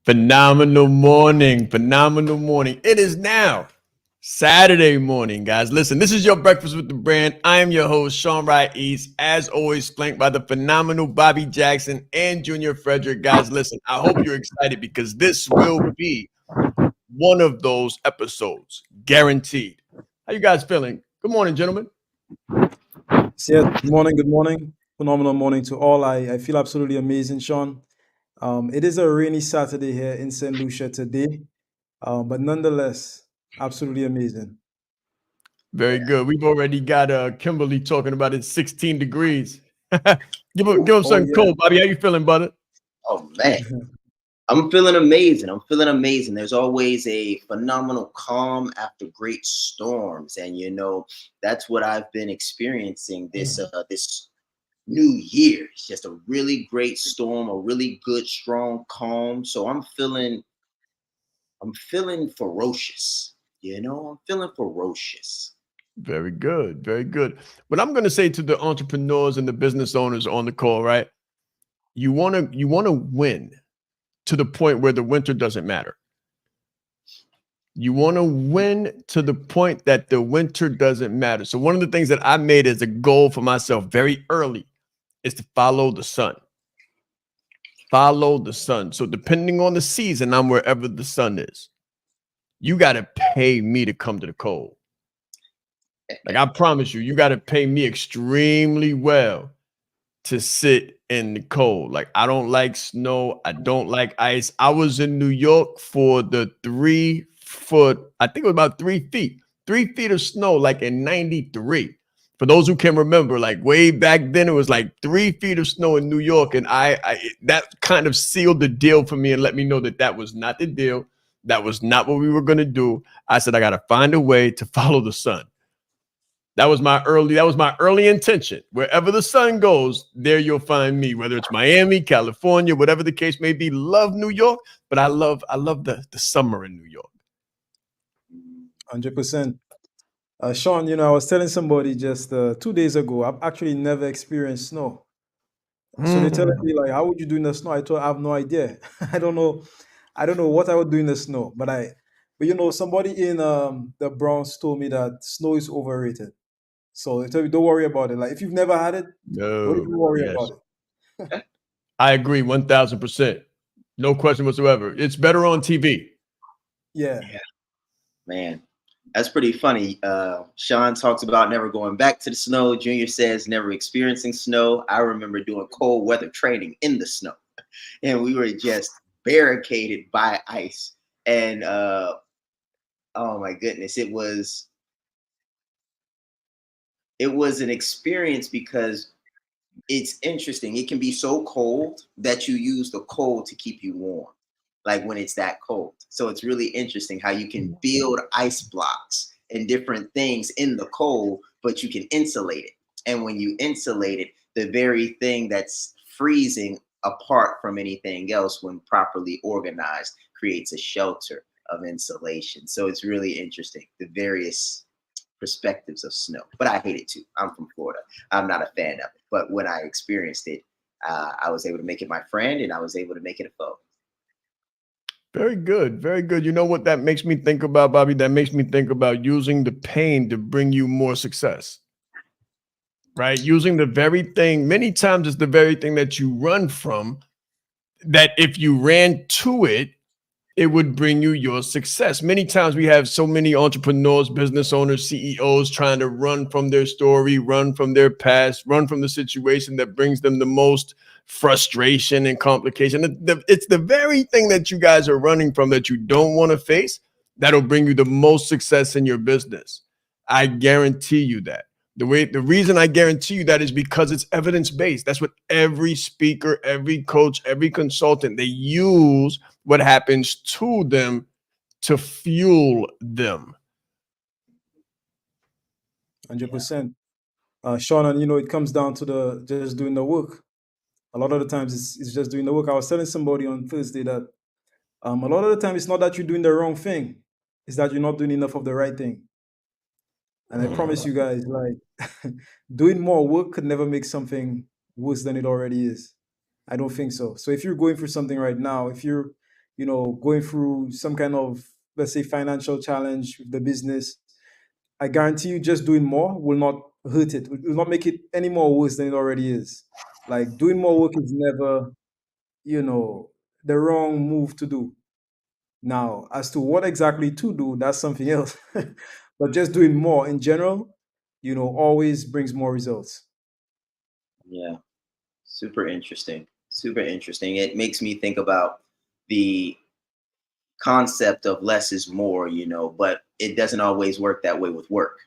Phenomenal morning. Phenomenal morning. It is now Saturday morning, guys. Listen, this is your Breakfast with the Brand. I am your host, Sean Wright East, as always, flanked by the phenomenal Bobby Jackson and Junior Frederick. Guys, listen, I hope you're excited because this will be one of those episodes, guaranteed. How you guys feeling? Good morning, gentlemen. Yes, good morning, good morning. Phenomenal morning to all. I feel absolutely amazing, Sean. It is a rainy Saturday here in St. Lucia today, but nonetheless, absolutely amazing. Very good. We've already got Kimberly talking about it's 16 degrees. give him Oh, something yeah. cold, Bobby. How you feeling, brother? Oh man, I'm feeling amazing. I'm feeling amazing. There's always a phenomenal calm after great storms, and that's what I've been experiencing this new year. It's just a really great storm, a really good strong calm. So I'm feeling ferocious. I'm feeling ferocious. Very good. Very good. What I'm going to say to the entrepreneurs and the business owners on the call, right? You want to win to the point where the winter doesn't matter. You want to win to the point that the winter doesn't matter. So one of the things that I made as a goal for myself very early is to follow the sun. Follow the sun. So depending on the season, I'm wherever the sun is. You got to pay me to come to the cold. Like I promise you, you got to pay me extremely well to sit in the cold. Like I don't like snow. I don't like ice. I was in New York for the 3 foot, I think it was about 3 feet, 3 feet of snow, like in 93. For those who can remember, like way back then, it was like 3 feet of snow in New York. And I that kind of sealed the deal for me and let me know that that was not the deal. That was not what we were going to do. I said, I got to find a way to follow the sun. That was my early intention. Wherever the sun goes, there you'll find me, whether it's Miami, California, whatever the case may be. Love New York, but I love the summer in New York. 100%. Sean, I was telling somebody just 2 days ago, I've actually never experienced snow. So they're telling Mm. me, like, how would you do in the snow? I told I have no idea. I don't know. I don't know what I would do in the snow, but somebody in the Bronx told me that snow is overrated. So they tell me, don't worry about it. Like if you've never had it, don't No, even worry yes. about it. I agree 1000%. No question whatsoever. It's better on TV. Yeah. Yeah, man. That's pretty funny. Sean talks about never going back to the snow. Junior says never experiencing snow. I remember doing cold weather training in the snow, and we were just barricaded by ice. And oh my goodness, it was an experience because it's interesting. It can be so cold that you use the cold to keep you warm, like when it's that cold. So it's really interesting how you can build ice blocks and different things in the cold, but you can insulate it. And when you insulate it, the very thing that's freezing apart from anything else, when properly organized, creates a shelter of insulation. So it's really interesting, the various perspectives of snow. But I hate it too. I'm from Florida. I'm not a fan of it. But when I experienced it, I was able to make it my friend, and I was able to make it a foe. Very good. Very good. You know what that makes me think about, Bobby? That makes me think about using the pain to bring you more success. Right? Using the very thing, many times it's the very thing that you run from, that if you ran to it, it would bring you your success. Many times we have so many entrepreneurs, business owners, CEOs trying to run from their story, run from their past, run from the situation that brings them the most frustration and complication. It's the very thing that you guys are running from that you don't want to face that'll bring you the most success in your business. I guarantee you that. The reason I guarantee you that is because it's evidence based. That's what every speaker, every coach, every consultant, they use what happens to them to fuel them. 100%. Sean, and it comes down to the just doing the work. A lot of the times it's just doing the work. I was telling somebody on Thursday that a lot of the time it's not that you're doing the wrong thing, it's that you're not doing enough of the right thing. And I promise you guys, like doing more work could never make something worse than it already is. I don't think so. So if you're going through something right now, if you're going through some kind of, let's say, financial challenge with the business, I guarantee you just doing more will not hurt it. It will not make it any more worse than it already is. Like doing more work is never, the wrong move to do. Now, as to what exactly to do, that's something else. But just doing more in general, always brings more results. Yeah, super interesting. Super interesting. It makes me think about the concept of less is more, but it doesn't always work that way with work.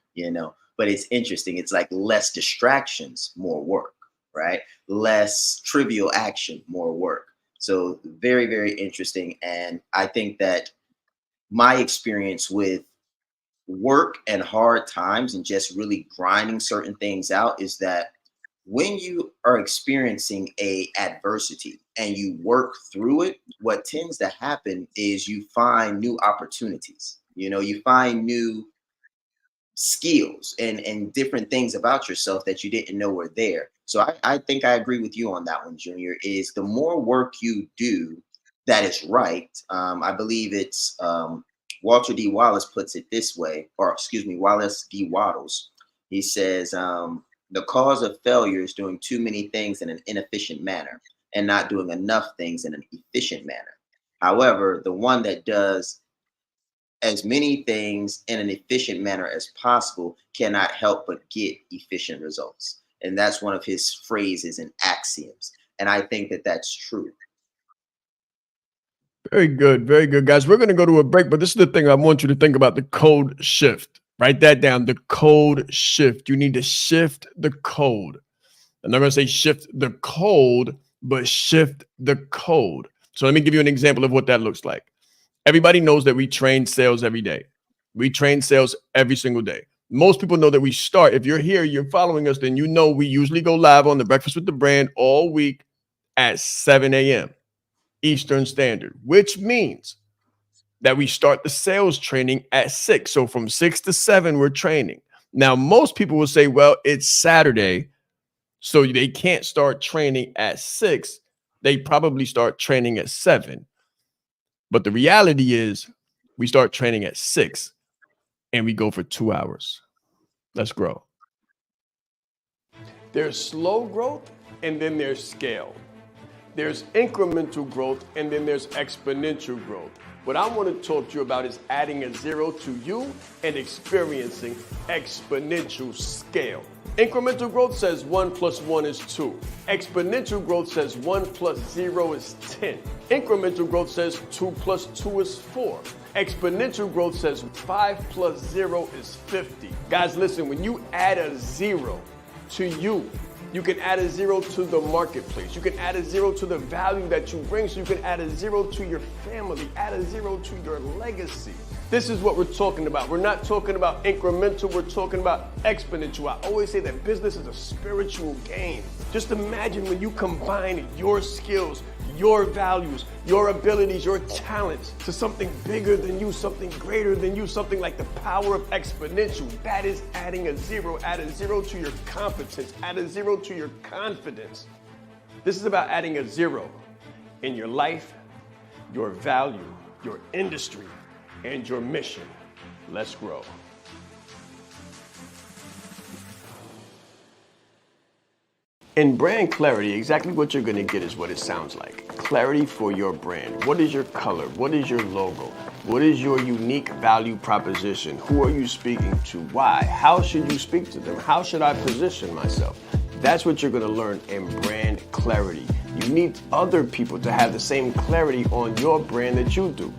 But it's interesting. It's like less distractions, more work, right? Less trivial action, more work. So very, very interesting. And I think that my experience with work and hard times and just really grinding certain things out is that when you are experiencing a adversity and you work through it, what tends to happen is you find new opportunities. You find new skills and different things about yourself that you didn't know were there. So I think I agree with you on that one, Junior, is the more work you do that is right. I believe it's Walter D. Wallace puts it this way, or excuse me, Wallace D. Waddles. He says, the cause of failure is doing too many things in an inefficient manner and not doing enough things in an efficient manner. However, the one that does as many things in an efficient manner as possible cannot help but get efficient results. And that's one of his phrases and axioms. And I think that that's true. Very good. Very good, guys. We're going to go to a break, but this is the thing I want you to think about: the code shift. Write that down. The code shift. You need to shift the code. I'm not going to say shift the code, but shift the code. So let me give you an example of what that looks like. Everybody knows that we train sales every day. We train sales every single day. Most people know that we start. If you're here, you're following us, then we usually go live on the Breakfast with the Brand all week at 7 a.m. Eastern Standard, which means that we start the sales training at 6. So from 6 to 7, we're training. Now, most people will say, well, it's Saturday, so they can't start training at 6. They probably start training at 7. But the reality is we start training at 6 and we go for 2 hours. Let's grow. There's slow growth and then there's scale. There's incremental growth and then there's exponential growth. What I want to talk to you about is adding a 0 to you and experiencing exponential scale. Incremental growth says 1 plus 1 is 2. Exponential growth says 1 plus 0 is 10. Incremental growth says 2 plus 2 is 4. Exponential growth says 5 plus 0 is 50. Guys, listen, when you add a 0 to you, you can add a 0 to the marketplace. You can add a 0 to the value that you bring. So you can add a 0 to your family, add a 0 to your legacy. This is what we're talking about. We're not talking about incremental, we're talking about exponential. I always say that business is a spiritual game. Just imagine when you combine your skills, your values, your abilities, your talents to something bigger than you, something greater than you, something like the power of exponential. That is adding a 0. Add a 0 to your competence, add a 0 to your confidence. This is about adding a 0 in your life, your value, your industry, and your mission. Let's grow. In brand clarity, exactly what you're going to get is what it sounds like. Clarity for your brand. What is your color? What is your logo? What is your unique value proposition? Who are you speaking to? Why? How should you speak to them? How should I position myself? That's what you're going to learn in brand clarity. You need other people to have the same clarity on your brand that you do.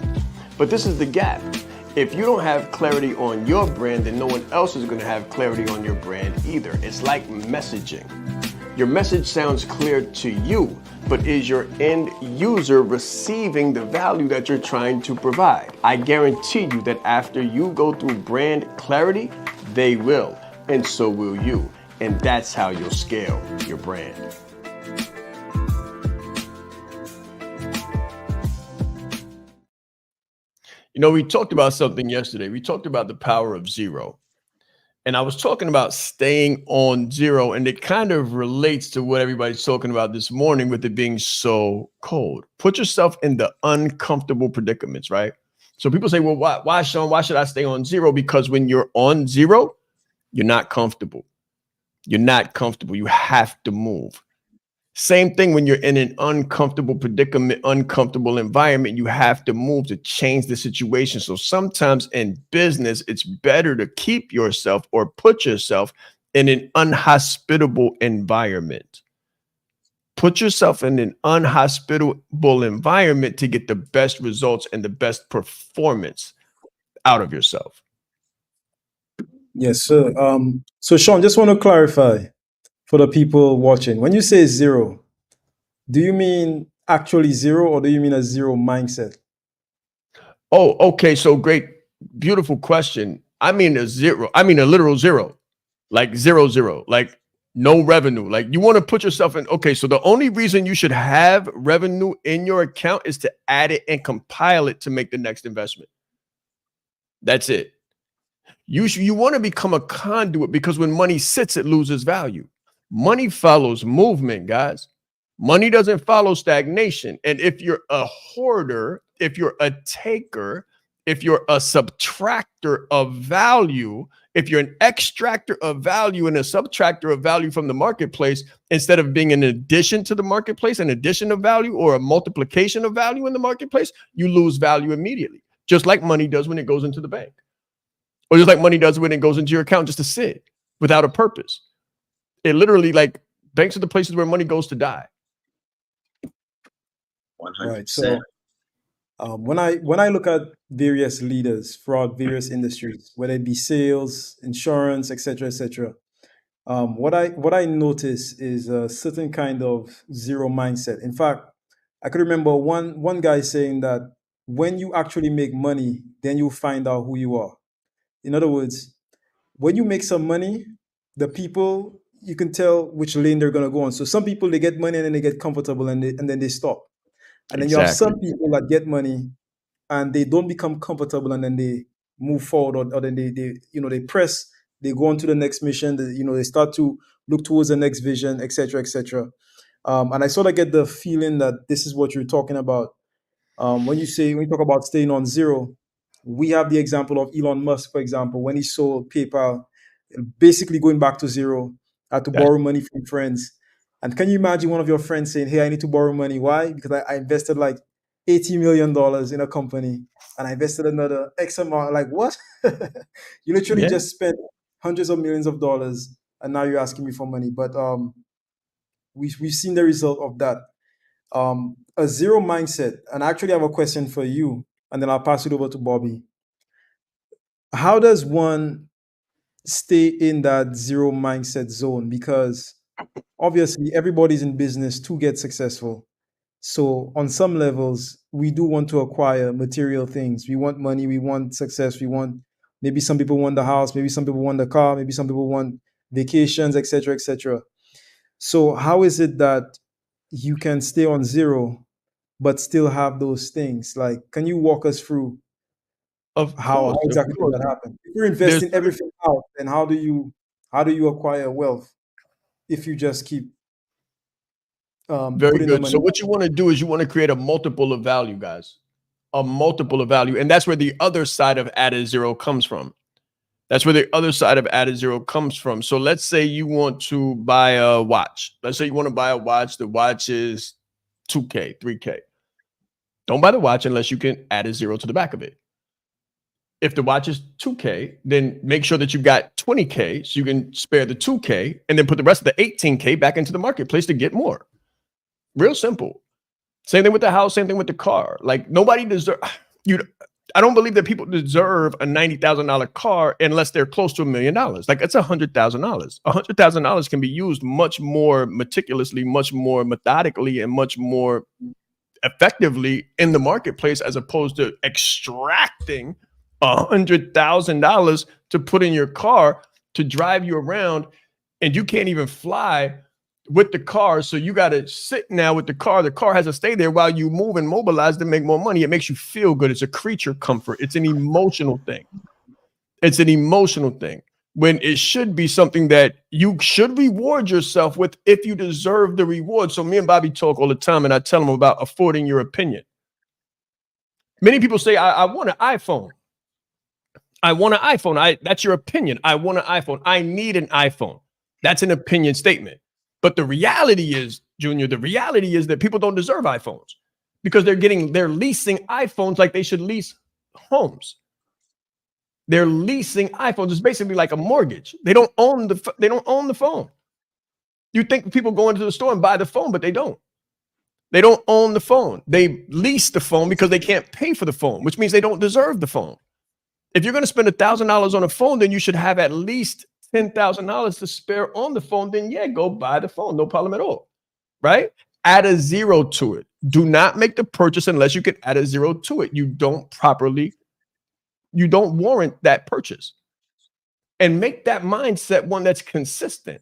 But this is the gap. If you don't have clarity on your brand, then no one else is going to have clarity on your brand either. It's like messaging. Your message sounds clear to you, but is your end user receiving the value that you're trying to provide? I guarantee you that after you go through brand clarity, they will, and so will you. And that's how you'll scale your brand. We talked about something yesterday. We talked about the power of 0. And I was talking about staying on zero, and it kind of relates to what everybody's talking about this morning with it being so cold. Put yourself in the uncomfortable predicaments, right? So people say, well, why, Sean, why should I stay on zero? Because when you're on zero, you're not comfortable. You're not comfortable. You have to move. Same thing when you're in an uncomfortable predicament, uncomfortable environment, you have to move to change the situation. So sometimes in business, it's better to keep yourself or put yourself in an unhospitable environment. Put yourself in an unhospitable environment to get the best results and the best performance out of yourself. Yes, sir. So Sean, just want to clarify for the people watching. When you say zero, do you mean actually zero, or do you mean a zero mindset? Oh, okay. So great, beautiful question. I mean a zero. I mean a literal zero, like 0, like no revenue. Like you want to put yourself in. Okay, so the only reason you should have revenue in your account is to add it and compile it to make the next investment. That's it. You want to become a conduit, because when money sits, it loses value. Money follows movement, guys. Money doesn't follow stagnation. And if you're a hoarder, if you're a taker, if you're a subtractor of value, if you're an extractor of value and a subtractor of value from the marketplace, instead of being an addition to the marketplace, an addition of value or a multiplication of value in the marketplace, you lose value immediately, just like money does when it goes into the bank. Or just like money does when it goes into your account just to sit without a purpose. It literally, like, banks are the places where money goes to die. 100%. Right. So when I look at various leaders throughout various industries, whether it be sales, insurance, etc., what I notice is a certain kind of zero mindset. In fact, I could remember one guy saying that when you actually make money, then you find out who you are. In other words, when you make some money, the people, you can tell which lane they're gonna go on. So some people, they get money and then they get comfortable and then they stop. And then you have some people that get money and they don't become comfortable and then they move forward, or then they press, they go on to the next mission, they start to look towards the next vision, etc. And I sort of get the feeling that this is what you're talking about. When you talk about staying on zero, we have the example of Elon Musk, for example, when he sold PayPal, basically going back to zero, had to borrow money from friends. And can you imagine one of your friends saying, "Hey, I need to borrow money. Why? Because I invested like $80 million in a company and I invested another X amount." Like, what? You literally just spent hundreds of millions of dollars and now you're asking me for money. But we've seen the result of that. A zero mindset. And I actually have a question for you, and then I'll pass it over to Bobby. How does one stay in that zero mindset zone? Because obviously everybody's in business to get successful. So on some levels, we do want to acquire material things. We want money, we want success, maybe some people want the house, maybe some people want the car, maybe some people want vacations, etc. So how is it that you can stay on zero but still have those things? Like, can you walk us through how exactly that happen? If you're investing everything out, then how do you acquire wealth if you just keep very good. So what you want to do is you want to create a multiple of value, guys. A multiple of value. And that's where the other side of added zero comes from. That's where the other side of added zero comes from. So let's say you want to buy a watch. Let's say you want to buy a watch. The watch is $2K, $3K. Don't buy the watch unless you can add a zero to the back of it. If the watch is $2K, then make sure that you got $20K so you can spare the $2K and then put the rest of the $18K back into the marketplace to get more. Real simple. Same thing with the house, same thing with the car. Like, nobody deserves I don't believe that people deserve a $90,000 car unless they're close to $1 million. Like, it's $100,000. $100,000 can be used much more meticulously, much more methodically, and much more effectively in the marketplace, as opposed to extracting $100,000 to put in your car to drive you around, and you can't even fly with the car. So you got to sit now with the car. The car has to stay there while you move and mobilize to make more money. It makes you feel good. It's a creature comfort. It's an emotional thing. It's an emotional thing. when it should be something that you should reward yourself with if you deserve the reward. So me and Bobby talk all the time, and I tell him about affording your opinion. Many people say, I want an iPhone. I want an iPhone. That's your opinion. I want an iPhone. I need an iPhone. That's an opinion statement. But the reality is, Junior, the reality is that people don't deserve iPhones because they're leasing iPhones like they should lease homes. They're leasing iPhones. It's basically like a mortgage. They don't own the phone. You think people go into the store and buy the phone, but they don't. They don't own the phone. They lease the phone because they can't pay for the phone, which means they don't deserve the phone. If you're going to spend $1,000 on a phone, then you should have at least $10,000 to spare on the phone. Then yeah, go buy the phone. No problem at all. Right? Add a zero to it. Do not make the purchase unless you can add a zero to it. You don't warrant that purchase. And make that mindset one that's consistent.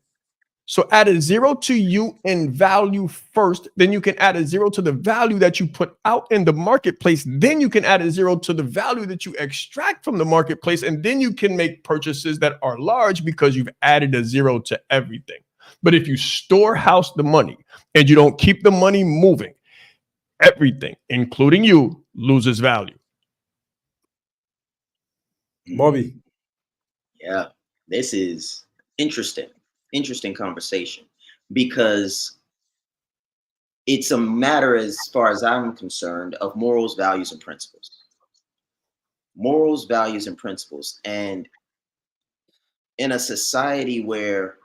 So add a zero to you in value first. Then you can add a zero to the value that you put out in the marketplace. Then you can add a zero to the value that you extract from the marketplace. And then you can make purchases that are large because you've added a zero to everything. But if you storehouse the money and you don't keep the money moving, everything, including you, loses value. Bobby. Yeah, this is interesting conversation because it's a matter, as far as I'm concerned, of morals, values, and principles. Morals, values, and principles. And in a society where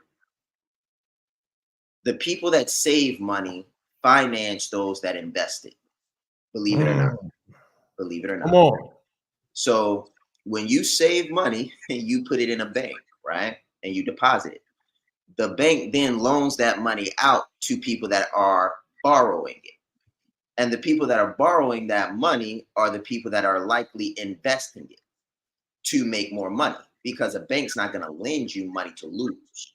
the people that save money finance those that invest it, believe it or not. Believe it or not. Come on. So when you save money and you put it in a bank, right, and you deposit it, the bank then loans that money out to people that are borrowing it. And the people that are borrowing that money are the people that are likely investing it to make more money, because a bank's not going to lend you money to lose.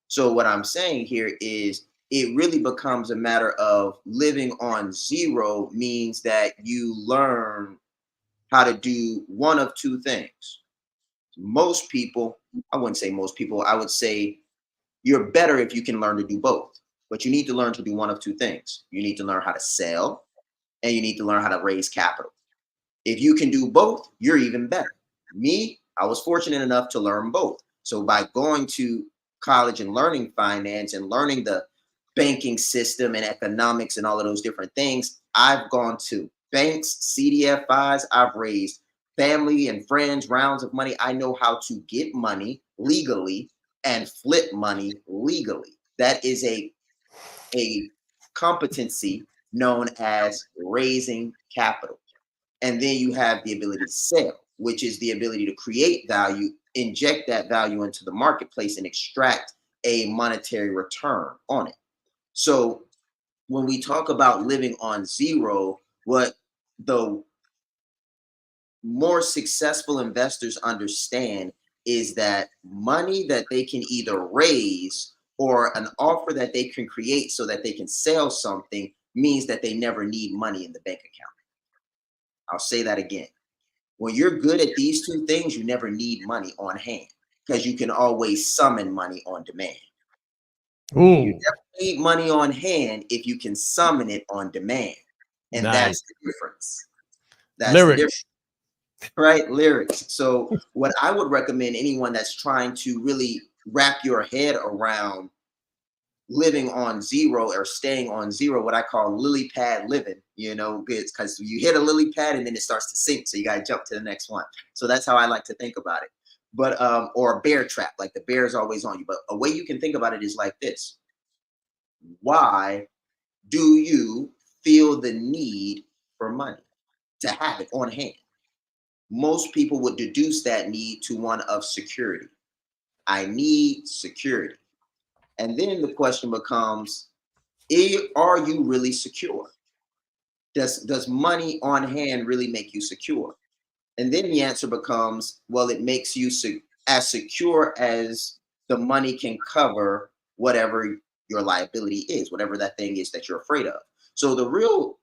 So what I'm saying here is it really becomes a matter of living on zero means that you learn how to do one of two things. Most people, I wouldn't say most people, I would say you're better if you can learn to do both. But you need to learn to do one of two things. You need to learn how to sell, and you need to learn how to raise capital. If you can do both, you're even better. Me, I was fortunate enough to learn both. So by going to college and learning finance and learning the banking system and economics and all of those different things, I've gone to banks, CDFIs, I've raised family and friends rounds of money. I know how to get money legally and flip money legally. That is a competency known as raising capital. And then you have the ability to sell, which is the ability to create value, inject that value into the marketplace and extract a monetary return on it. So when we talk about living on zero, what the more successful investors understand is that money that they can either raise or an offer that they can create so that they can sell something means that they never need money in the bank account. I'll say that again. When you're good at these two things, you never need money on hand because you can always summon money on demand. Ooh. You never need money on hand if you can summon it on demand. And Nice. that's the difference. That's Lyrics. the difference. Right? Lyrics. So what I would recommend anyone that's trying to really wrap your head around living on zero or staying on zero, what I call lily pad living, because you hit a lily pad and then it starts to sink. So you got to jump to the next one. So that's how I like to think about it. But, or a bear trap, like the bear is always on you. But a way you can think about it is like this. Why do you feel the need for money to have it on hand? Most people would deduce that need to one of security. I need security. And then the question becomes, are you really secure? Does money on hand really make you secure? And then the answer becomes, well, it makes you as secure as the money can cover whatever your liability is, whatever that thing is that you're afraid of. So the real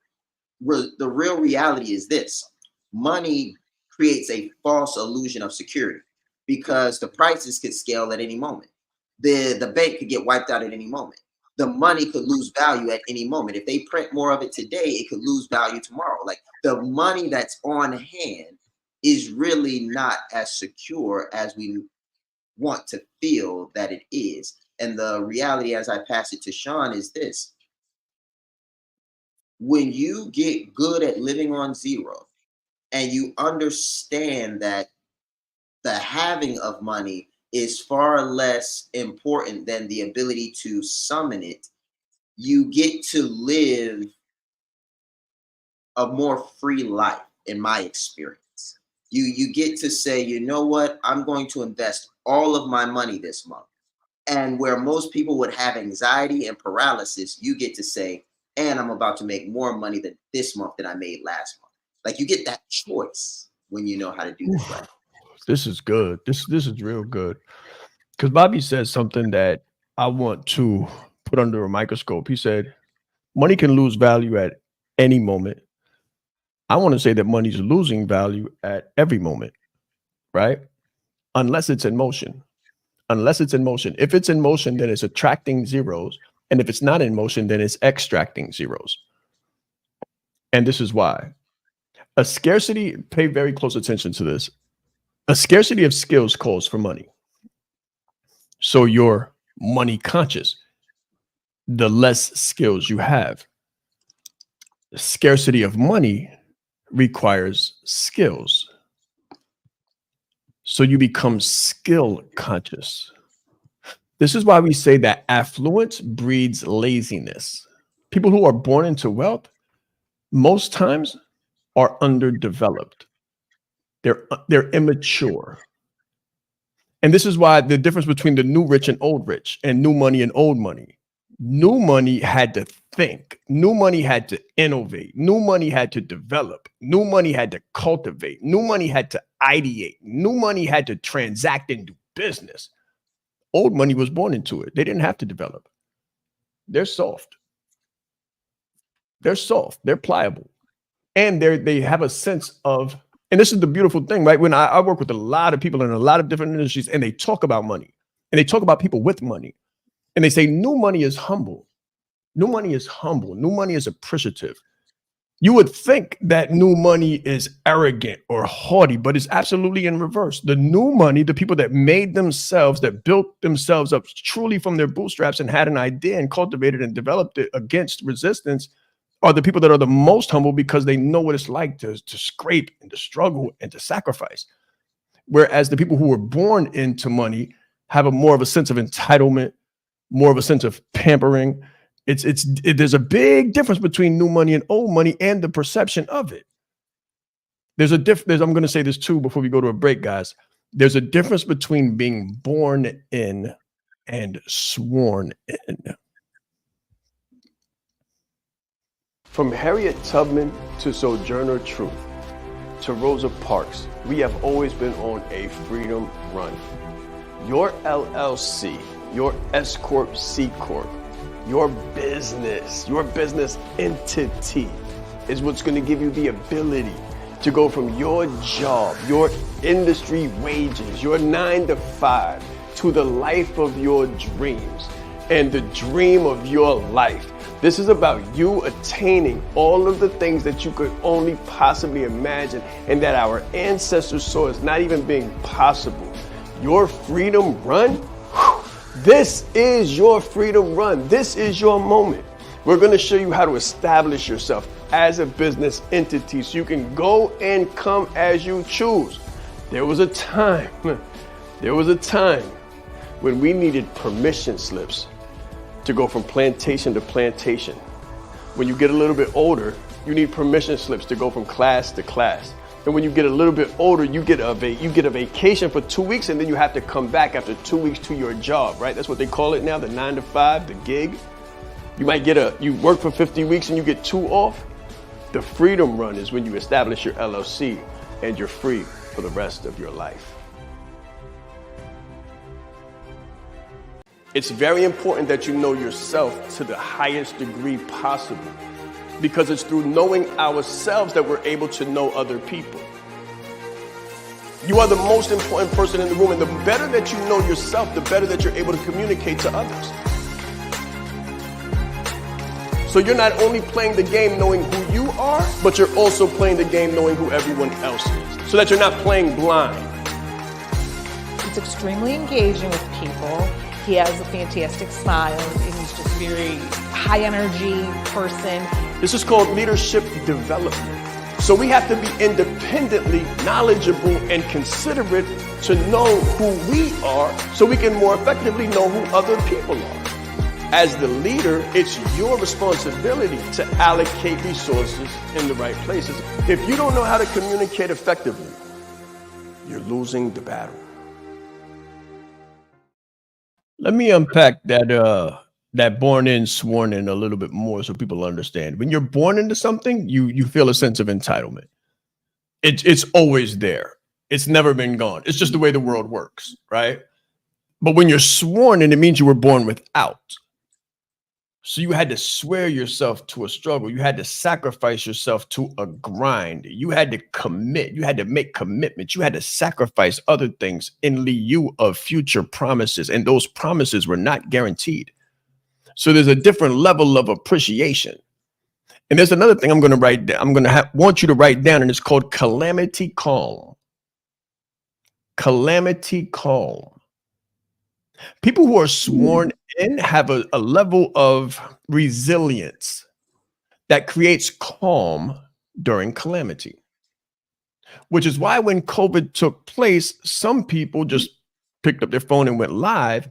reality is this: money creates a false illusion of security. because the prices could scale at any moment. The bank could get wiped out at any moment. The money could lose value at any moment. If they print more of it today, it could lose value tomorrow. Like the money that's on hand is really not as secure as we want to feel that it is. And the reality, as I pass it to Sean, is this: when you get good at living on zero and you understand that the having of money is far less important than the ability to summon it, you get to live a more free life, in my experience. You get to say, you know what, I'm going to invest all of my money this month. And where most people would have anxiety and paralysis, you get to say, and I'm about to make more money than this month than I made last month. Like you get that choice when you know how to do this right. This is good. This is real good. Because Bobby said something that I want to put under a microscope. He said, money can lose value at any moment. I want to say that money's losing value at every moment, right? Unless it's in motion. Unless it's in motion. If it's in motion, then it's attracting zeros. And if it's not in motion, then it's extracting zeros. And this is why. A scarcity, pay very close attention to this. A scarcity of skills calls for money. So you're money conscious. The less skills you have. The scarcity of money requires skills. So you become skill conscious. This is why we say that affluence breeds laziness. People who are born into wealth, most times, are underdeveloped. They're immature. And this is why the difference between the new rich and old rich, and new money and old money. New money had to think. New money had to innovate. New money had to develop. New money had to cultivate. New money had to ideate. New money had to transact and do business. Old money was born into it. They didn't have to develop. They're soft. They're soft. They're pliable. And they have a sense of, and this is the beautiful thing, right? When I work with a lot of people in a lot of different industries, and they talk about money, and they talk about people with money, and they say new money is humble. New money is humble. New money is appreciative. You would think that new money is arrogant or haughty, but it's absolutely in reverse. The new money, the people that made themselves, that built themselves up truly from their bootstraps and had an idea and cultivated and developed it against resistance, are the people that are the most humble because they know what it's like to scrape and to struggle and to sacrifice. Whereas the people who were born into money have a more of a sense of entitlement, more of a sense of pampering. There's a big difference between new money and old money and the perception of it. I'm going to say this too before we go to a break, guys. There's a difference between being born in and sworn in. From Harriet Tubman to Sojourner Truth to Rosa Parks, we have always been on a freedom run. Your LLC, your S Corp, C Corp, your business entity is what's going to give you the ability to go from your job, your industry wages, your 9 to 5 to the life of your dreams and the dream of your life. This is about you attaining all of the things that you could only possibly imagine and that our ancestors saw as not even being possible. Your freedom run? This is your freedom run. This is your moment. We're going to show you how to establish yourself as a business entity so you can go and come as you choose. There was a time when we needed permission slips to go from plantation to plantation. When you get a little bit older, you need permission slips to go from class to class. And when you get a little bit older, you get a vacation for 2 weeks, and then you have to come back after 2 weeks to your job, right? That's what they call it now, the 9 to 5, the gig. You might you work for 50 weeks and you get 2 off. The freedom run is when you establish your LLC and you're free for the rest of your life. It's very important that you know yourself to the highest degree possible, because it's through knowing ourselves that we're able to know other people. You are the most important person in the room. And the better that you know yourself, the better that you're able to communicate to others. So you're not only playing the game knowing who you are, but you're also playing the game knowing who everyone else is. So that you're not playing blind. He's extremely engaging with people. He has a fantastic smile, and he's just a very high energy person. This is called leadership development. So we have to be independently knowledgeable and considerate to know who we are so we can more effectively know who other people are. As the leader, it's your responsibility to allocate resources in the right places. If you don't know how to communicate effectively, you're losing the battle. Let me unpack that born in, sworn in a little bit more so people understand. When you're born into something, you feel a sense of entitlement. It's always there. It's never been gone. It's just the way the world works, right? But when you're sworn in, it means you were born without. So you had to swear yourself to a struggle. You had to sacrifice yourself to a grind. You had to commit. You had to make commitments. You had to sacrifice other things in lieu of future promises. And those promises were not guaranteed. So there's a different level of appreciation. And there's another thing I'm going to write down. I'm going to want you to write down, and it's called calamity calm. Calamity calm. People who are sworn in have a level of resilience that creates calm during calamity, which is why when COVID took place, some people just picked up their phone and went live,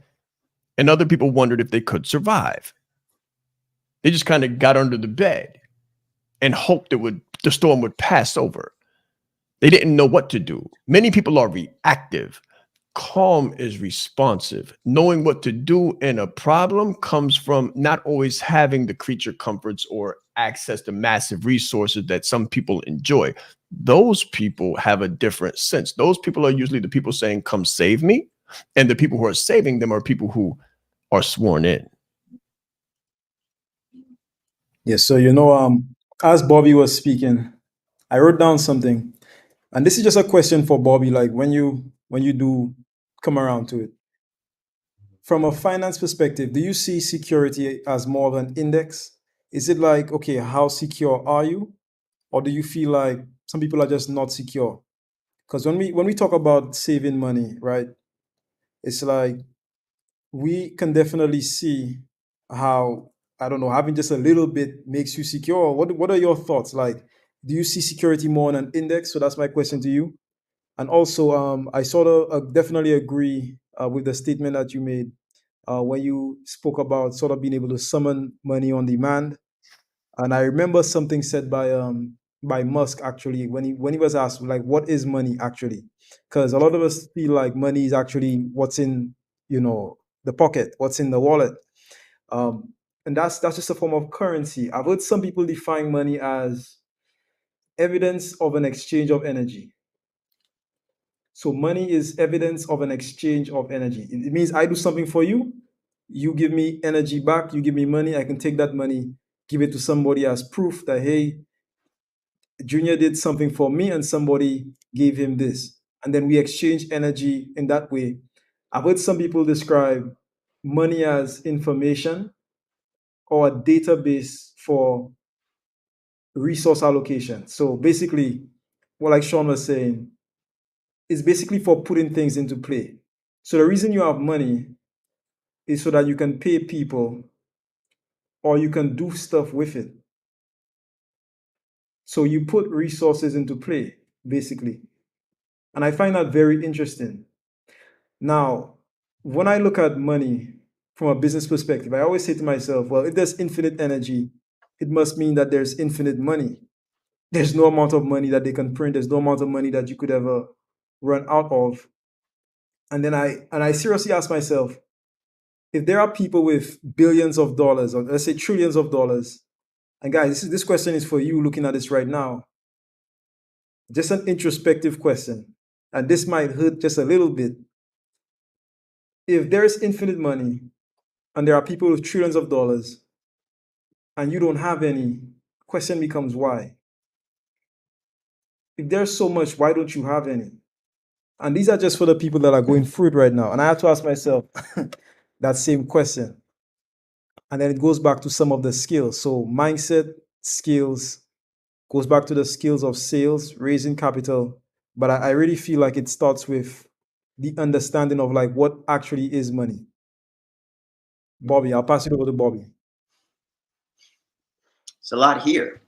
and other people wondered if they could survive. They just kind of got under the bed and hoped the storm would pass over. They didn't know what to do. Many people are reactive. Calm is responsive. Knowing what to do in a problem comes from not always having the creature comforts or access to massive resources that some people enjoy. Those people have a different sense. Those people are usually the people saying, come save me. And the people who are saving them are people who are sworn in. Yes. So, as Bobby was speaking, I wrote down something, and this is just a question for Bobby. Like when you do come around to it, from a finance perspective, do you see security as more of an index? Is it like, okay, how secure are you? Or do you feel like some people are just not secure? Because when we talk about saving money, right, it's like we can definitely see how, I don't know, having just a little bit makes you secure. What are your thoughts? Like, do you see security more on an index? So that's my question to you. And also, I sort of definitely agree with the statement that you made when you spoke about sort of being able to summon money on demand. And I remember something said by Musk actually when he was asked, like, what is money actually? Because a lot of us feel like money is actually what's in the pocket, what's in the wallet, and that's just a form of currency. I've heard some people define money as evidence of an exchange of energy. So money is evidence of an exchange of energy. It means I do something for you, you give me energy back, you give me money, I can take that money, give it to somebody as proof that, hey, Junior did something for me and somebody gave him this. And then we exchange energy in that way. I've heard some people describe money as information or a database for resource allocation. So basically, what like Sean was saying, is basically for putting things into play. So the reason you have money is so that you can pay people or you can do stuff with it. So you put resources into play, basically. And I find that very interesting. Now, when I look at money from a business perspective, I always say to myself, well, if there's infinite energy, it must mean that there's infinite money. There's no amount of money that they can print. There's no amount of money that you could ever run out of. And then I seriously ask myself, if there are people with billions of dollars, or let's say trillions of dollars, and guys, this question is for you looking at this right now. Just an introspective question. And this might hurt just a little bit. If there's infinite money and there are people with trillions of dollars and you don't have any, question becomes why? If there's so much, why don't you have any? And these are just for the people that are going through it right now. And I have to ask myself that same question. And then it goes back to some of the skills. So mindset, skills, goes back to the skills of sales, raising capital. But I really feel like it starts with the understanding of like what actually is money. Bobby, I'll pass it over to Bobby. It's a lot here.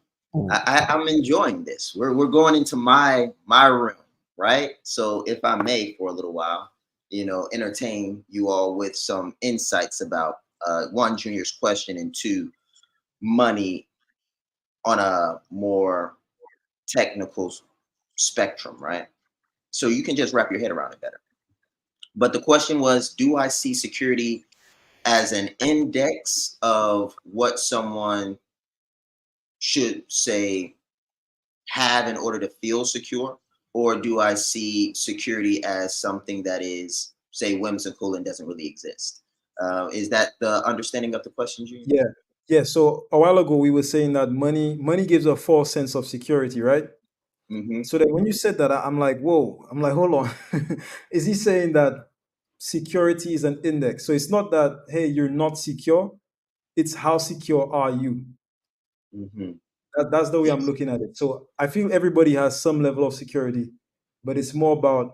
I'm enjoying this. We're going into my realm, right? So if I may, for a little while, entertain you all with some insights about one, Junior's question, and two, money on a more technical spectrum, right? So you can just wrap your head around it better. But the question was, do I see security as an index of what someone should say have in order to feel secure? Or do I see security as something that is, say, whimsical and doesn't really exist? Is that the understanding of the question, Junior? Yeah. Yeah. So a while ago we were saying that money gives a false sense of security, right? Mm-hmm. So that when you said that, I'm like, whoa, I'm like, hold on. Is he saying that security is an index? So it's not that, hey, you're not secure, it's how secure are you? Mm-hmm. That's the way I'm looking at it. So I feel everybody has some level of security, but it's more about,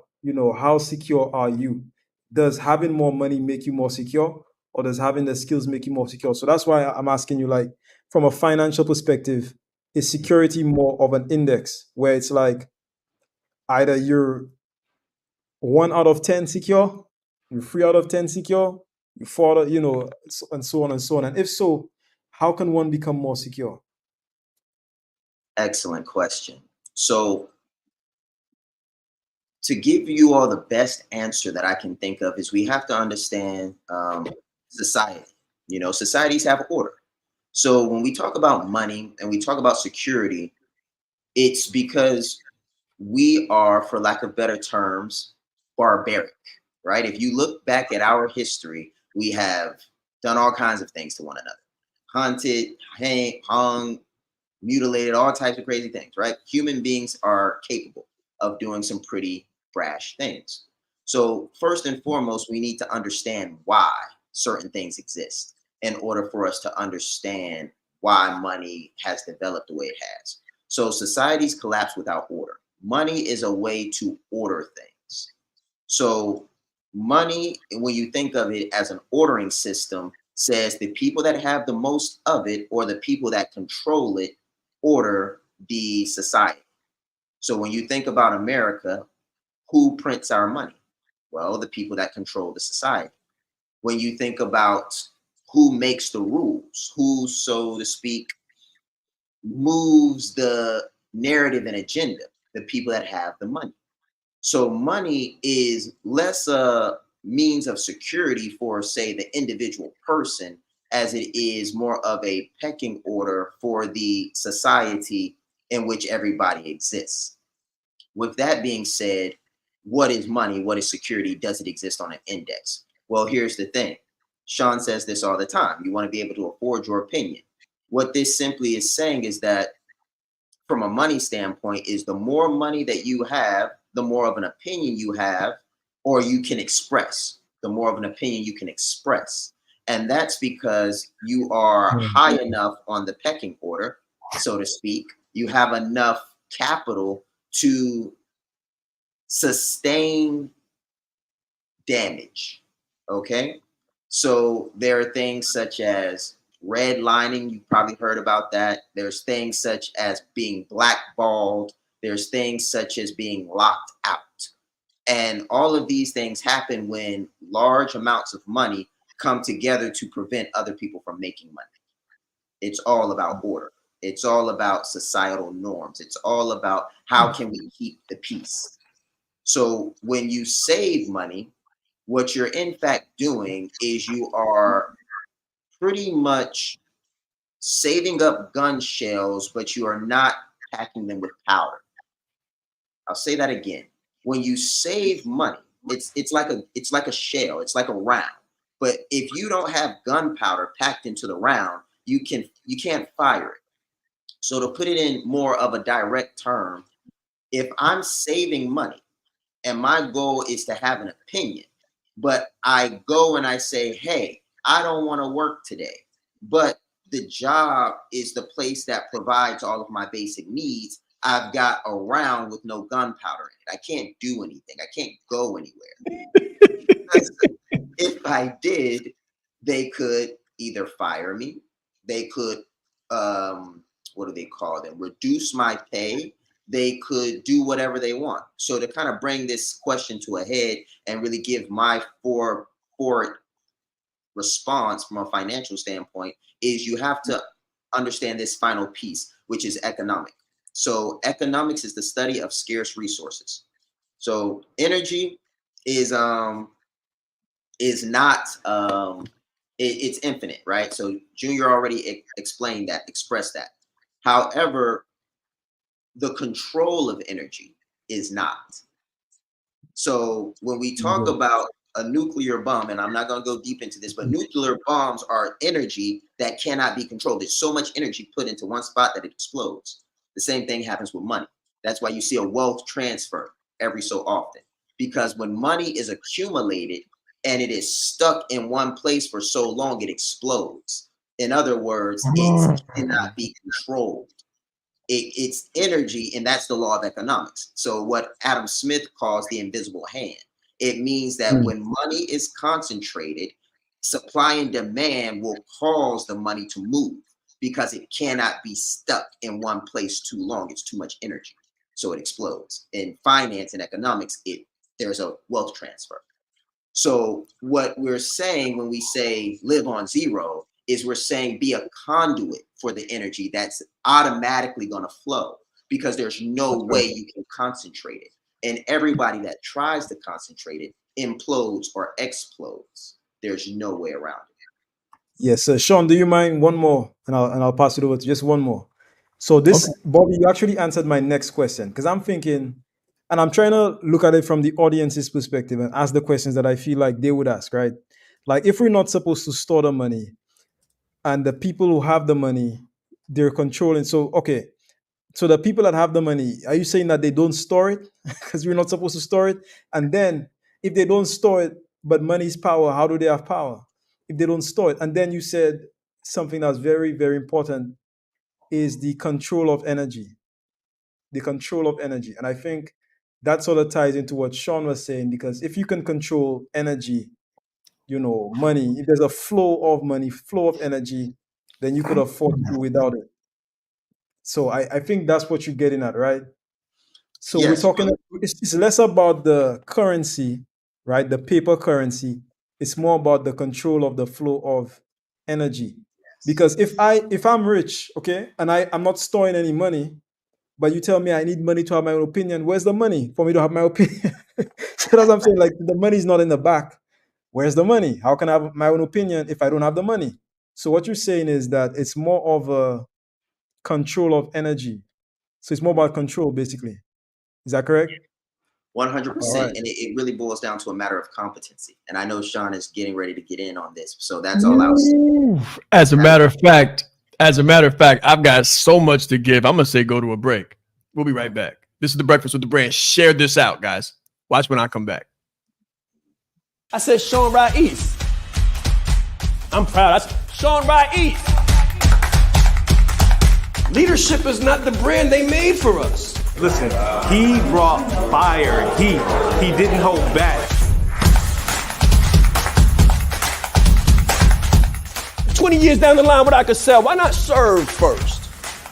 how secure are you? Does having more money make you more secure, or does having the skills make you more secure? So that's why I'm asking you, like, from a financial perspective, is security more of an index where it's like either you're 1 out of 10 secure, you're 3 out of 10 secure, you're 4 out of, and so on and so on. And if so, how can one become more secure? Excellent question. So to give you all the best answer that I can think of is we have to understand society. Societies have order. So when we talk about money and we talk about security, it's because we are, for lack of better terms, barbaric, right? If you look back at our history, we have done all kinds of things to one another. Hunted, hung, mutilated, all types of crazy things, right? Human beings are capable of doing some pretty brash things. So first and foremost, we need to understand why certain things exist in order for us to understand why money has developed the way it has. So societies collapse without order. Money is a way to order things. So money, when you think of it as an ordering system, says the people that have the most of it or the people that control it order the society. So when you think about America, who prints our money? Well, the people that control the society. When you think about who makes the rules, who, so to speak, moves the narrative and agenda, the people that have the money. So money is less a means of security for, say, the individual person, as it is more of a pecking order for the society in which everybody exists. With that being said, what is money? What is security? Does it exist on an index? Well, here's the thing. Sean says this all the time. You want to be able to afford your opinion. What this simply is saying is that from a money standpoint is the more money that you have, the more of an opinion you have, or you can express, the more of an opinion you can express. And that's because you are high enough on the pecking order, so to speak. You have enough capital to sustain damage. Okay. So there are things such as redlining. You've probably heard about that. There's things such as being blackballed. There's things such as being locked out. And all of these things happen when large amounts of money come together to prevent other people from making money. It's all about order. It's all about societal norms. It's all about how can we keep the peace. So when you save money, what you're in fact doing is you are pretty much saving up gun shells, but you are not packing them with powder. I'll say that again. When you save money, it's like a shell, it's like a round. But if you don't have gunpowder packed into the round, you can't fire it. So to put it in more of a direct term, if I'm saving money and my goal is to have an opinion. But I go and I say, hey, I don't want to work today, but the job is the place that provides all of my basic needs. I've got around with no gunpowder in it. I can't do anything. I can't go anywhere. If I did, they could either fire me, they could, what do they call them? Reduce my pay. They could do whatever they want. So to kind of bring this question to a head and really give my forward response from a financial standpoint is you have to understand this final piece, which is economic. So economics is the study of scarce resources. So energy is not it's infinite, right? So Junior already explained that, expressed that. However, the control of energy is not. So when we talk about a nuclear bomb, and I'm not going to go deep into this, but nuclear bombs are energy that cannot be controlled. There's so much energy put into one spot that it explodes. The same thing happens with money. That's why you see a wealth transfer every so often, because when money is accumulated and it is stuck in one place for so long, it explodes. In other words, it cannot be controlled. It's energy, and that's the law of economics. So what Adam Smith calls the invisible hand. It means that when money is concentrated, supply and demand will cause the money to move because it cannot be stuck in one place too long. It's too much energy. So it explodes. In finance and economics, there's a wealth transfer. So what we're saying when we say live on zero is we're saying be a conduit for the energy that's automatically going to flow because there's no way you can concentrate it. And everybody that tries to concentrate it implodes or explodes. There's no way around it. Yes, Sean, do you mind one more? And I'll pass it over to just one more. So this, Bobby, you actually answered my next question because I'm thinking, and I'm trying to look at it from the audience's perspective and ask the questions that I feel like they would ask, right? Like if we're not supposed to store the money and the people who have the money, they're controlling. So, okay. So the people that have the money, are you saying that they don't store it because we're not supposed to store it? And then if they don't store it, but money is power, how do they have power if they don't store it? And then you said something that's very, very important is the control of energy. The control of energy. And I think that sort of ties into what Sean was saying, because if you can control energy, money, if there's a flow of money, flow of energy, then you could afford to do without it. So I think that's what you're getting at, right? So Yes. we're talking, it's less about the currency, right? The paper currency. It's more about the control of the flow of energy. Because if I'm rich, okay, and I'm not storing any money, but you tell me I need money to have my own opinion, where's the money for me to have my opinion? So that's what I'm saying, like the money's not in the back. Where's the money? How can I have my own opinion if I don't have the money? So what you're saying is that it's more of a control of energy. So it's more about control, basically. Is that correct? 100%. Right. And it really boils down to a matter of competency. And I know Sean is getting ready to get in on this. So that's all I was saying. As a matter of fact, I've got so much to give. I'm going to say go to a break. We'll be right back. This is The Breakfast with the Brand. Share this out, guys. Watch when I come back. I said Sean Ra'is. I'm proud. I said Sean Ra'is. Leadership is not the brand they made for us. Listen, he brought fire, heat. He didn't hold back. 20 years down the line, what I could sell, why not serve first?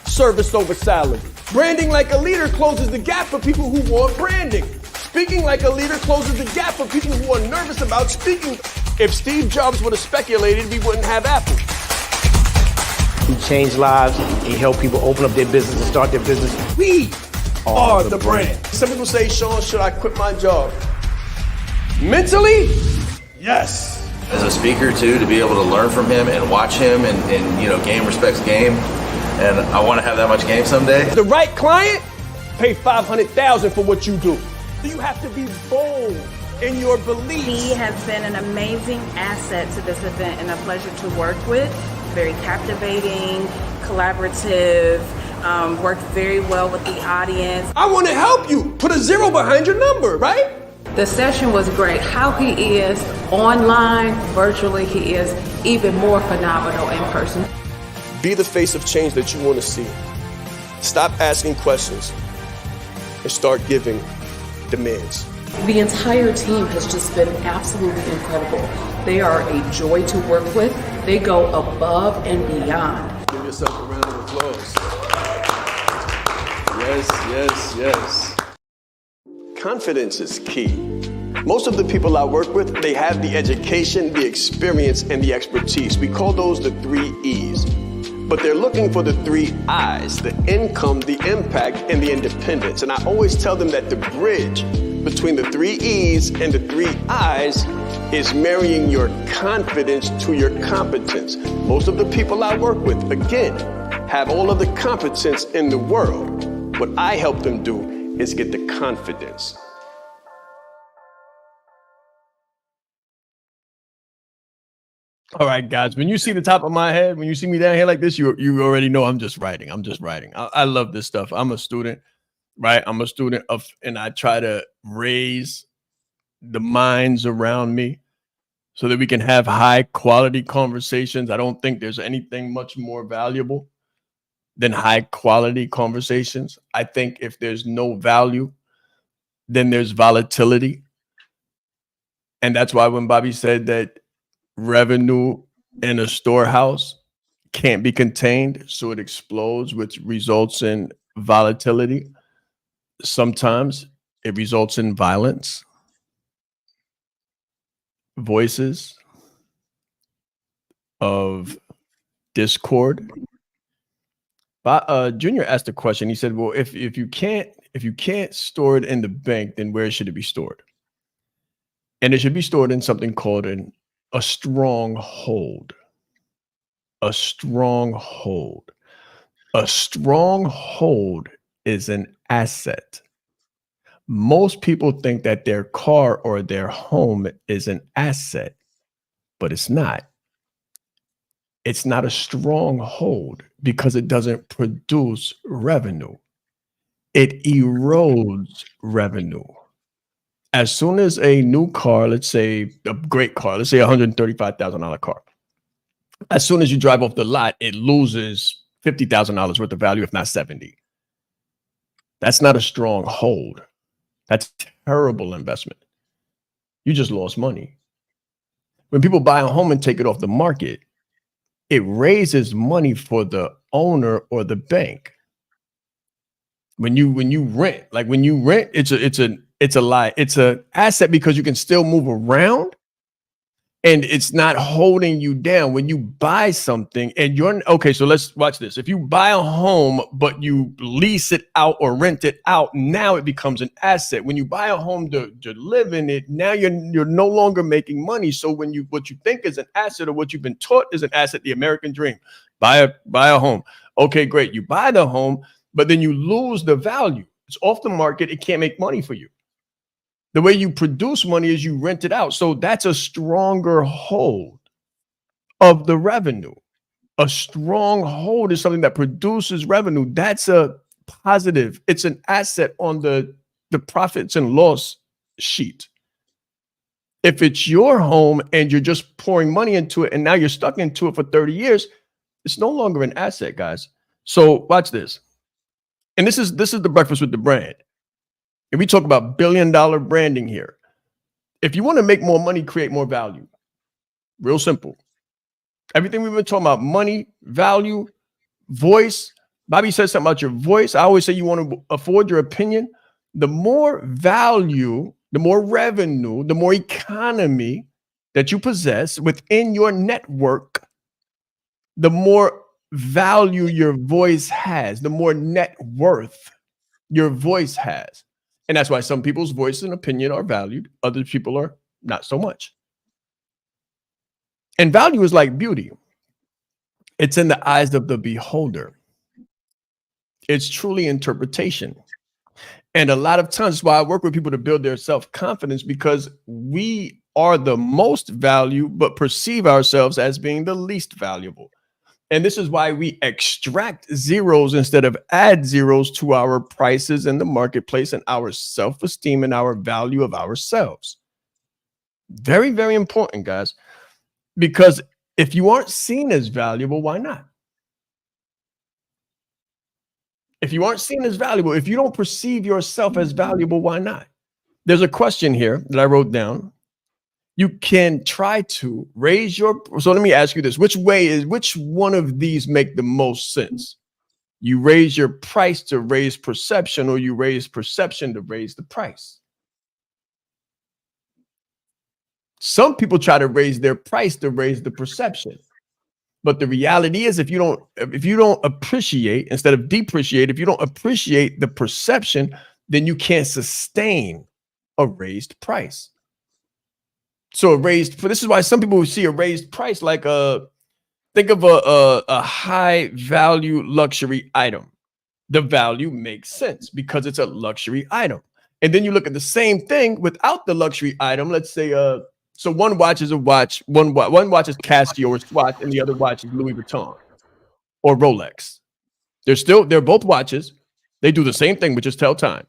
Service over salary. Branding like a leader closes the gap for people who want branding. Speaking like a leader closes the gap for people who are nervous about speaking. If Steve Jobs would have speculated, we wouldn't have Apple. He changed lives. He helped people open up their business and start their business. We are the brand. Some people say, Sean, should I quit my job? Mentally, yes. As a speaker too, to be able to learn from him and watch him and game respects game. And I want to have that much game someday. The right client, pay $500,000 for what you do. You have to be bold in your beliefs. He has been an amazing asset to this event and a pleasure to work with. Very captivating, collaborative, worked very well with the audience. I want to help you. Put a zero behind your number, right? The session was great. How he is online, virtually, he is even more phenomenal in person. Be the face of change that you want to see. Stop asking questions and start giving demands. The entire team has just been absolutely incredible. They are a joy to work with. They go above and beyond. Give yourself a round of applause. Yes, yes, yes. Confidence is key. Most of the people I work with, they have the education, the experience, and the expertise. We call those the 3 E's. But they're looking for the 3 I's, the income, the impact, and the independence. And I always tell them that the bridge between the 3 E's and the 3 I's is marrying your confidence to your competence. Most of the people I work with, again, have all of the competence in the world. What I help them do is get the confidence. All right, guys, when you see the top of my head, when you see me down here like this, you already know I'm just writing. I love this stuff. I'm a student, right? I'm a student of, and I try to raise the minds around me so that we can have high quality conversations. I don't think there's anything much more valuable than high quality conversations. I think if there's no value, then there's volatility. And that's why when Bobby said that revenue in a storehouse can't be contained, so it explodes, which results in volatility. Sometimes it results in violence, voices of discord. But Junior asked a question. He said, well, if you can't store it in the bank, then where should it be stored? And it should be stored in something called a stronghold. A stronghold. A stronghold is an asset. Most people think that their car or their home is an asset, but it's not. It's not a stronghold because it doesn't produce revenue. It erodes revenue. As soon as a new car, let's say a great car, let's say a $135,000 car, as soon as you drive off the lot, it loses $50,000 worth of value, if not 70. That's not a strong hold. That's terrible investment. You just lost money. When people buy a home and take it off the market, it raises money for the owner or the bank. When you rent, it's a lie. It's an asset because you can still move around and it's not holding you down. When you buy something and okay, so let's watch this. If you buy a home, but you lease it out or rent it out, now it becomes an asset. When you buy a home to live in it, now you're no longer making money. So what you think is an asset or what you've been taught is an asset, the American dream, buy a home. Okay, great. You buy the home, but then you lose the value. It's off the market. It can't make money for you. The way you produce money is you rent it out. So that's a stronger hold of the revenue. A strong hold is something that produces revenue. That's a positive. It's an asset on the profits and loss sheet. If it's your home and you're just pouring money into it and now you're stuck into it for 30 years, it's no longer an asset, guys. So watch this. And this is the breakfast with the brand. And we talk about billion-dollar branding here. If you want to make more money, create more value. Real simple. Everything we've been talking about, money, value, voice. Bobby said something about your voice. I always say you want to afford your opinion. The more value, the more revenue, the more economy that you possess within your network, the more value your voice has, the more net worth your voice has. And that's why some people's voice and opinion are valued. Other people are not so much. And value is like beauty. It's in the eyes of the beholder. It's truly interpretation. And a lot of times, that's why I work with people to build their self-confidence, because we are the most valued, but perceive ourselves as being the least valuable. And this is why we extract zeros instead of add zeros to our prices in the marketplace and our self-esteem and our value of ourselves. Very, very important, guys, because if you aren't seen as valuable, why not? If you aren't seen as valuable, if you don't perceive yourself as valuable, why not? There's a question here that I wrote down. You can try to raise your, so let me ask you this. Which one of these make the most sense? You raise your price to raise perception, or you raise perception to raise the price? Some people try to raise their price to raise the perception. But the reality is, if you don't appreciate instead of depreciate, if you don't appreciate the perception, then you can't sustain a raised price. So this is why some people will see a raised price like think of a high value luxury item. The value makes sense because it's a luxury item. And then you look at the same thing without the luxury item. Let's say so one watch is a watch, one watch is Casio or Swatch, and the other watch is Louis Vuitton or Rolex. They're both watches. They do the same thing, which is tell time.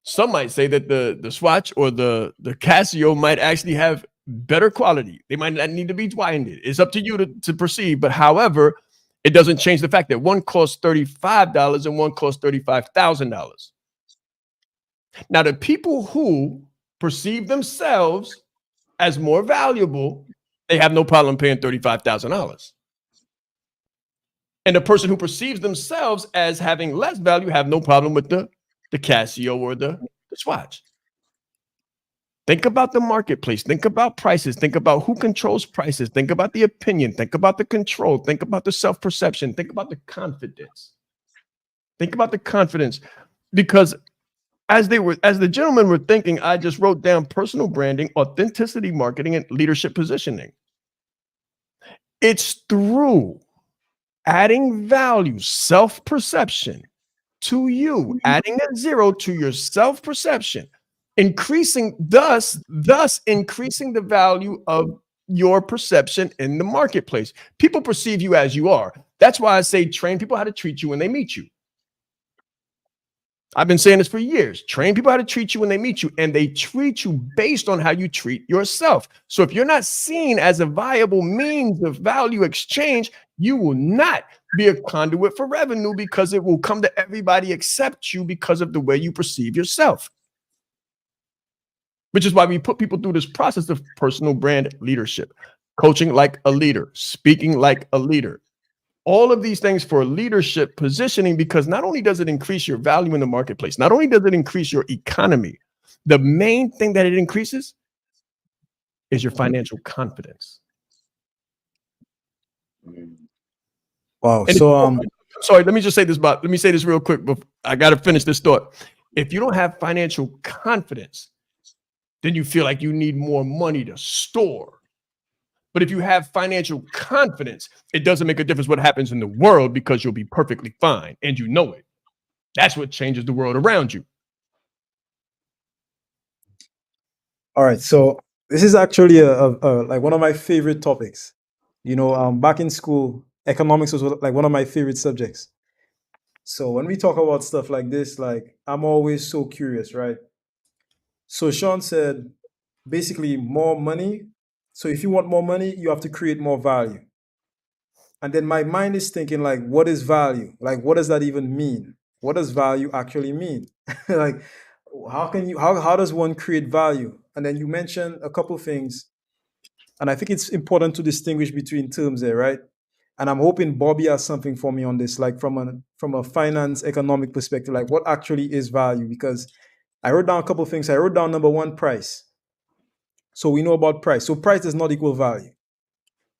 Some might say that the Swatch or the Casio might actually have better quality. They might not need to be winded. It's up to you to perceive. But however, it doesn't change the fact that one costs $35 and one costs $35,000. Now, the people who perceive themselves as more valuable, they have no problem paying $35,000. And the person who perceives themselves as having less value have no problem with the Casio or the Swatch. Think about the marketplace. Think about prices. Think about who controls prices. Think about the opinion. Think about the control. Think about the self-perception. Think about the confidence. Think about the confidence. Because as the gentlemen were thinking, I just wrote down personal branding, authenticity marketing, and leadership positioning. It's through adding value, self-perception to you, adding a zero to your self-perception, thus increasing the value of your perception in the marketplace. People perceive you as you are. That's why I say train people how to treat you when they meet you. I've been saying this for years. Train people how to treat you when they meet you, and they treat you based on how you treat yourself. So if you're not seen as a viable means of value exchange, you will not be a conduit for revenue, because it will come to everybody except you because of the way you perceive yourself. Which is why we put people through this process of personal brand leadership, coaching like a leader, speaking like a leader. All of these things for leadership positioning, because not only does it increase your value in the marketplace, not only does it increase your economy, the main thing that it increases is your financial confidence. Wow. And So sorry, let me say this real quick, but I got to finish this thought. If you don't have financial confidence, then you feel like you need more money to store. But if you have financial confidence, it doesn't make a difference what happens in the world, because you'll be perfectly fine and you know it. That's what changes the world around you. all right. So this is actually like one of my favorite topics. Back in school, economics was like one of my favorite subjects. So when we talk about stuff like this, like, I'm always so curious, right? So Sean said, basically, more money. So if you want more money, you have to create more value. And then my mind is thinking, like, what is value? Like, what does that even mean? What does value actually mean? Like, how does one create value? And then you mentioned a couple things, and I think it's important to distinguish between terms there, right? And I'm hoping Bobby has something for me on this, like from a finance economic perspective, like what actually is value? Because I wrote down a couple things. I wrote down number one, price. So we know about price. So price does not equal value.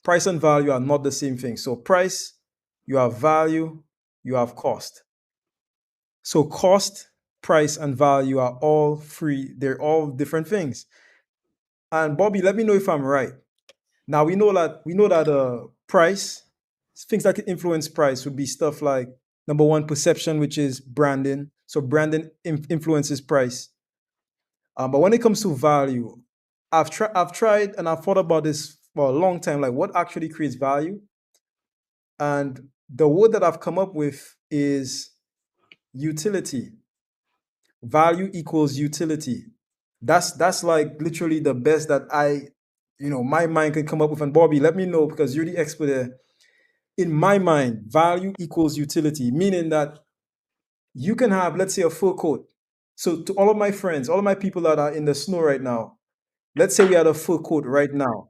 Price and value are not the same thing. So price, you have value, you have cost. So cost, price, and value are all free. They're all different things. And Bobby, let me know if I'm right. Now we know that price, things that can influence price would be stuff like, number one, perception, which is branding. So branding influences price. But when it comes to value, I've tried and I've thought about this for a long time, like what actually creates value. And the word that I've come up with is utility. Value equals utility. That's like literally the best that my mind can come up with. And Bobby, let me know, because you're the expert there. In my mind, value equals utility, meaning that you can have, let's say, a fur coat. So to all of my friends, all of my people that are in the snow right now, let's say we had a fur coat right now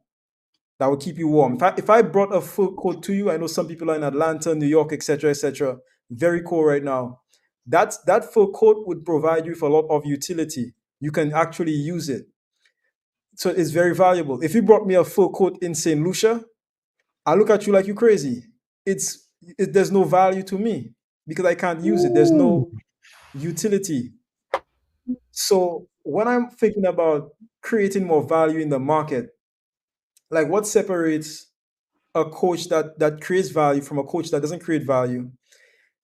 that will keep you warm. If I brought a fur coat to you, I know some people are in Atlanta, New York, etc., very cold right now. That fur coat would provide you for a lot of utility. You can actually use it. So it's very valuable. If you brought me a fur coat in St. Lucia, I look at you like you're crazy. There's no value to me because I can't use it. There's no utility. So when I'm thinking about creating more value in the market, like what separates a coach that creates value from a coach that doesn't create value?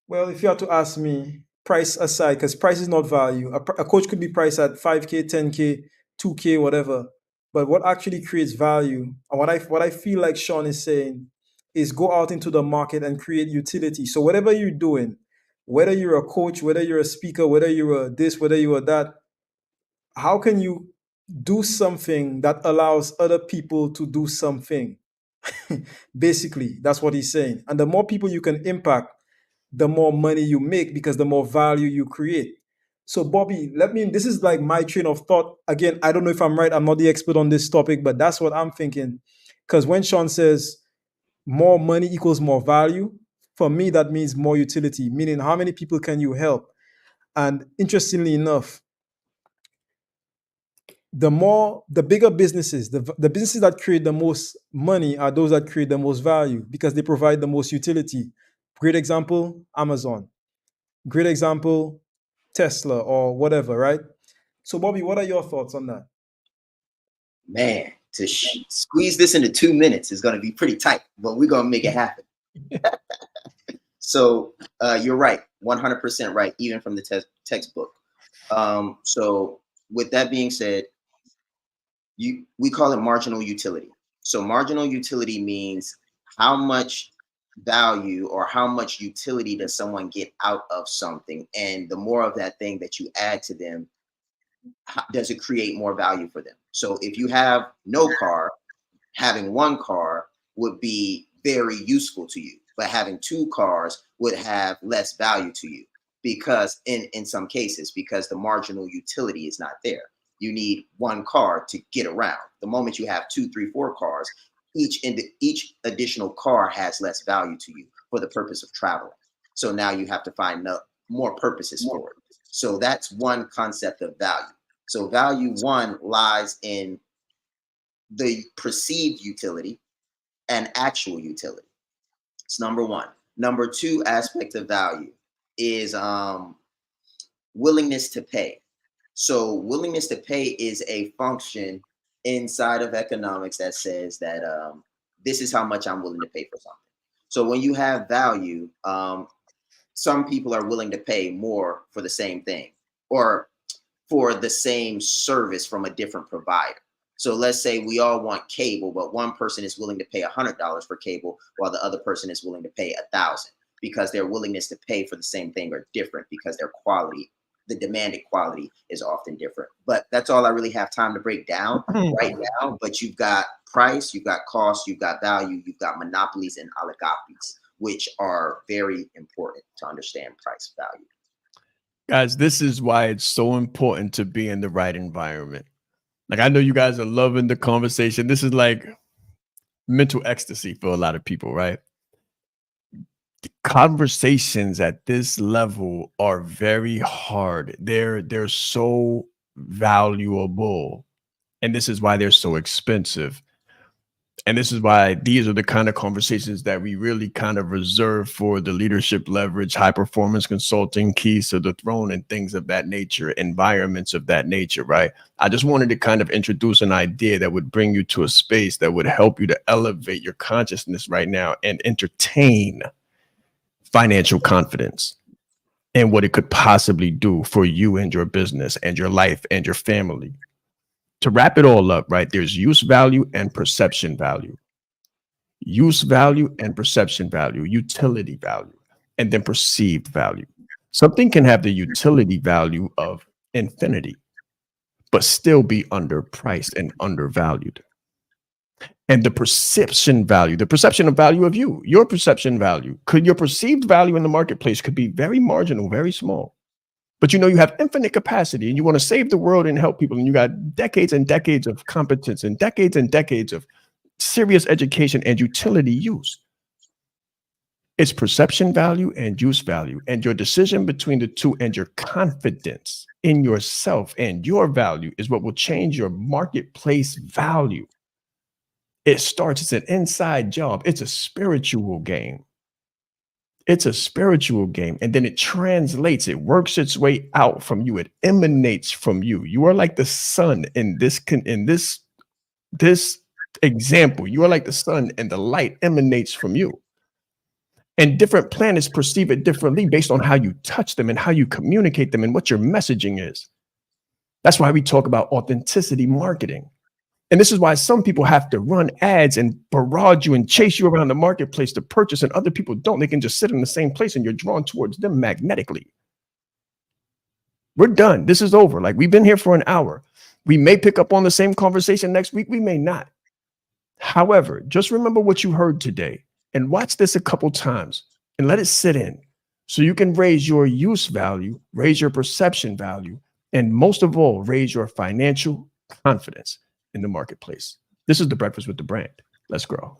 Well, if you had to ask me, price aside, because price is not value. A coach could be priced at 5K, 10K, 2K, whatever. But what actually creates value, and what I feel like Sean is saying, is go out into the market and create utility. So whatever you're doing, whether you're a coach, whether you're a speaker, whether you're a this, whether you're that, how can you do something that allows other people to do something? Basically, that's what he's saying. And the more people you can impact, the more money you make, because the more value you create. So Bobby, this is like my train of thought. Again, I don't know if I'm right. I'm not the expert on this topic, but that's what I'm thinking. Because when Sean says more money equals more value, for me, that means more utility, meaning how many people can you help? And interestingly enough, the bigger businesses, the businesses that create the most money are those that create the most value because they provide the most utility. Great example, Amazon. Great example, Tesla or whatever, right? So Bobby, what are your thoughts on that? Man, to squeeze this into 2 minutes is going to be pretty tight, but we're going to make it happen. So you're right, 100% right, even from the textbook. So with that being said, we call it marginal utility. So marginal utility means how much value or how much utility does someone get out of something, and the more of that thing that you add to them, does it create more value for them? So if you have no car, having one car would be very useful to you, but having two cars would have less value to you, because in some cases, because the marginal utility is not there. You need one car to get around. The moment you have 2, 3, 4 cars, each additional car has less value to you for the purpose of traveling. So now you have to find more purposes for it. So that's one concept of value. So value one lies in the perceived utility and actual utility. It's number one. Number two aspect of value is willingness to pay. So willingness to pay is a function inside of economics that says that this is how much I'm willing to pay for something. So when you have value, some people are willing to pay more for the same thing or for the same service from a different provider. So let's say we all want cable, but one person is willing to pay $100 for cable while the other person is willing to pay $1,000, because their willingness to pay for the same thing are different, because their quality, the demanded quality, is often different. But that's all I really have time to break down right now. But you've got price, you've got cost, you've got value, you've got monopolies and oligopolies, which are very important to understand price value. Guys, this is why it's so important to be in the right environment. Like, I know you guys are loving the conversation. This is like mental ecstasy for a lot of people, right? The conversations at this level are very hard. They're so valuable, and this is why they're so expensive. And this is why these are the kind of conversations that we really kind of reserve for the leadership leverage, high performance consulting, keys to the throne, and things of that nature, environments of that nature, right? I just wanted to kind of introduce an idea that would bring you to a space that would help you to elevate your consciousness right now and entertain financial confidence and what it could possibly do for you and your business and your life and your family. To wrap it all up, right, there's use value and perception value. use value and perception value, utility value, and then perceived value. Something can have the utility value of infinity, but still be underpriced and undervalued. And the perception value, the perception of value of you, your perception value, your perceived value in the marketplace could be very marginal, very small. But you know you have infinite capacity and you want to save the world and help people. And you got decades and decades of competence and decades of serious education and utility use. It's perception value and use value. And your decision between the two and your confidence in yourself and your value is what will change your marketplace value. It starts as an inside job. It's a spiritual game. It's a spiritual game. And then it translates, it works its way out from you. It emanates from you. You are like the sun in this example. You are like the sun and the light emanates from you. And different planets perceive it differently based on how you touch them and how you communicate them and what your messaging is. That's why we talk about authenticity marketing. And this is why some people have to run ads and barrage you and chase you around the marketplace to purchase, and other people don't. They can just sit in the same place and you're drawn towards them magnetically. We're done. This is over. Like, we've been here for an hour. We may pick up on the same conversation next week. We may not. However, just remember what you heard today and watch this a couple times and let it sit in so you can raise your use value, raise your perception value, and most of all, raise your financial confidence in the marketplace. This is The Breakfast with the Brand. Let's grow.